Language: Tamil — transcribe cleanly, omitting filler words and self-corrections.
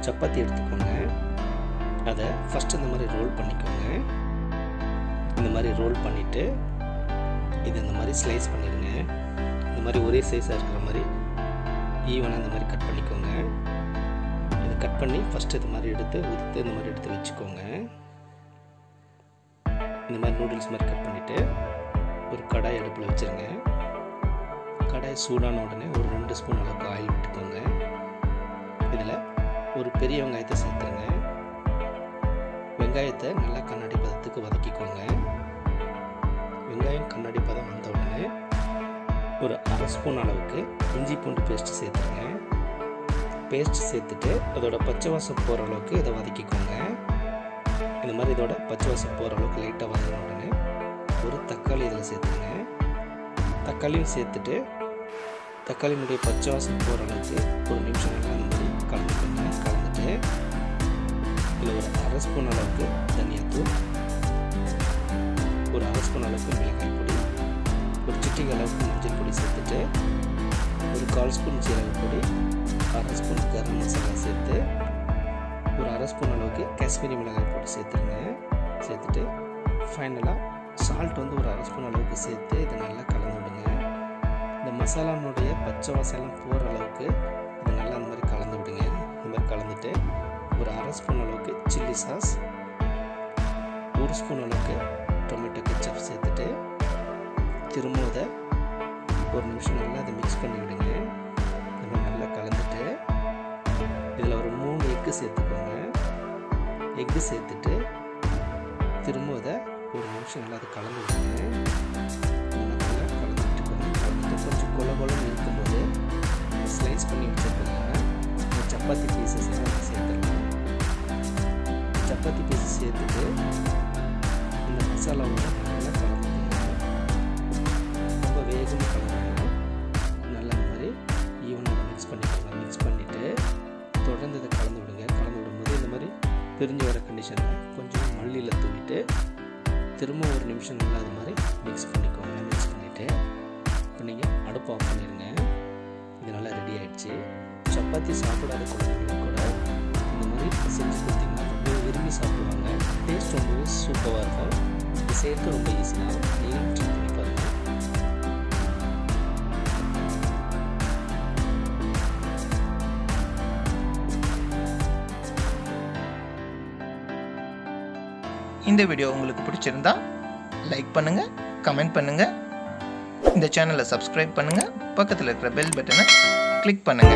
சப்பாத்தி எடுத்துக்கோங்க. அதை ஃபஸ்ட்டு இந்த மாதிரி ரோல் பண்ணிக்கோங்க. இந்த மாதிரி ரோல் பண்ணிவிட்டு இது இந்த மாதிரி ஸ்லைஸ் பண்ணிடுங்க. இந்த மாதிரி ஒரே சைஸாக இருக்கிற மாதிரி ஈவனாக இந்த மாதிரி கட் பண்ணிக்கோங்க. இதை கட் பண்ணி ஃபஸ்ட்டு இது மாதிரி எடுத்து உதுத்து இந்த மாதிரி எடுத்து வச்சுக்கோங்க. இந்த மாதிரி நூடுல்ஸ் மாதிரி கட் பண்ணிவிட்டு ஒரு கடாய் அடுப்பில் வச்சுருங்க. கடாய் சூடான உடனே ஒரு 2 ஸ்பூன் அளவுக்கு ஆயில் விட்டுக்கோங்க. இதில் ஒரு பெரிய வெங்காயத்தை சேர்த்துருங்க. வெங்காயத்தை நல்லா கண்ணாடி பதத்துக்கு வதக்கிக்கோங்க. வெங்காயம் கண்ணாடி பதம் வந்த உடனே ஒரு 1/2 ஸ்பூன் அளவுக்கு இஞ்சி பூண்டு பேஸ்ட்டு சேர்த்துருங்க. பேஸ்ட்டு சேர்த்துட்டு அதோட பச்சை வாசம் போகிற அளவுக்கு இதை வதக்கிக்கோங்க. இந்த மாதிரி இதோட பச்சை வாசம் போகிற அளவுக்கு லைட்டாக வதங்கின உடனே ஒரு தக்காளி இதில் சேர்த்துருங்க. தக்காளியும் சேர்த்துட்டு தக்காளியினுடைய பச்சை வாசம் போகிற அளவுக்கு ஒரு நிமிஷம் நல்லா அந்த மாதிரி கலந்துக்கோங்க. கலந்துட்டு இதில் ஒரு 1/2 ஸ்பூன் அளவுக்கு தனியாத்தூள், ஒரு 1/2 ஸ்பூன் அளவுக்கு மிளகாய் பொடி, ஒரு சிட்டிகை அளவுக்கு மஞ்சள் பொடி சேர்த்துட்டு ஒரு 1/4 ஸ்பூன் சீரக பொடி, 1/2 ஸ்பூன் கரம் மசாலா சேர்த்து ஒரு 1/2 ஸ்பூன் அளவுக்கு காஷ்மீரி மிளகாய் பொடி சேர்த்துருங்க. சேர்த்துட்டு ஃபைனலாக சால்ட் வந்து ஒரு 1/2 ஸ்பூன் அளவுக்கு சேர்த்து இதை நல்லா கலந்து விடுங்க. இந்த மசாலானுடைய பச்சை வாசம் போகிற அளவுக்கு இதை நல்லா அந்த மாதிரி கலந்து விடுங்க. இந்த மாதிரி கலந்துட்டு ஒரு 1/2 ஸ்பூன் அளவுக்கு சில்லி சாஸ், 1 ஸ்பூன் அளவுக்கு டொமேட்டோ கெச்சப் சேர்த்துட்டு திரும்ப அதை ஒரு நிமிஷம் நல்லா அதை மிக்ஸ் பண்ணி விடுங்க. இந்த மாதிரி நல்லா கலந்துட்டு இதில் ஒரு 3 எக்கு சேர்த்துக்கோங்க. எக்கு சேர்த்துட்டு திரும்ப அதை ஒரு நிமிஷம் நல்லா அதை கலந்து விடுங்க. நல்லா கலந்துட்டுக்கோங்க. கலந்துட்டு கொஞ்சம் கொல கொலன்னு இருக்கும்போது ஸ்லைஸ் பண்ணி வச்சுருக்கோங்க. இந்த சப்பாத்தி பீசஸ்லாம் அதை சேர்த்துடலாம். சப்பாத்தி பீசஸ் சேர்த்துட்டு இந்த மசாலாவோட நல்லா கலந்துக்கோங்க. ரொம்ப வேகமாக கலந்துக்கோங்க. நல்லா இந்த மாதிரி ஈவனாக மிக்ஸ் பண்ணிக்கோங்க. மிக்ஸ் பண்ணிவிட்டு தொடர்ந்து இதை கலந்து விடுங்க. கலந்து விடும்போது இந்த மாதிரி பிரிஞ்சு வர கண்டிஷனில் கொஞ்சம் மல்லியில் தூவிட்டு திரும்ப ஒரு நிமிஷம் நல்லா அது மாதிரி மிக்ஸ் பண்ணிக்கோங்க. மிக்ஸ் பண்ணிவிட்டு இப்போ நீங்கள் அடுப்பு ஆஃப் பண்ணிடுங்க. இது நல்லா ரெடி ஆகிடுச்சு. சப்பாத்தி சாப்பிடாத குழந்தைங்களுக்கு கூட இந்த மாதிரி செஞ்சு கொடுத்தீங்கன்னா ரொம்ப விரும்பி சாப்பிடுவாங்க. டேஸ்ட் ரொம்பவே சூப்பராக இருக்கும். இது செய்கிறது ரொம்ப ஈஸி தான். நீங்களும் ட்ரை பண்ணி பாருங்கள். இந்த வீடியோ உங்களுக்கு பிடிச்சிருந்தா லைக் பண்ணுங்க, கமெண்ட் பண்ணுங்க, இந்த சேனலை சப்ஸ்கிரைப் பண்ணுங்க, பக்கத்தில் இருக்கிற பெல் பட்டனை கிளிக் பண்ணுங்க.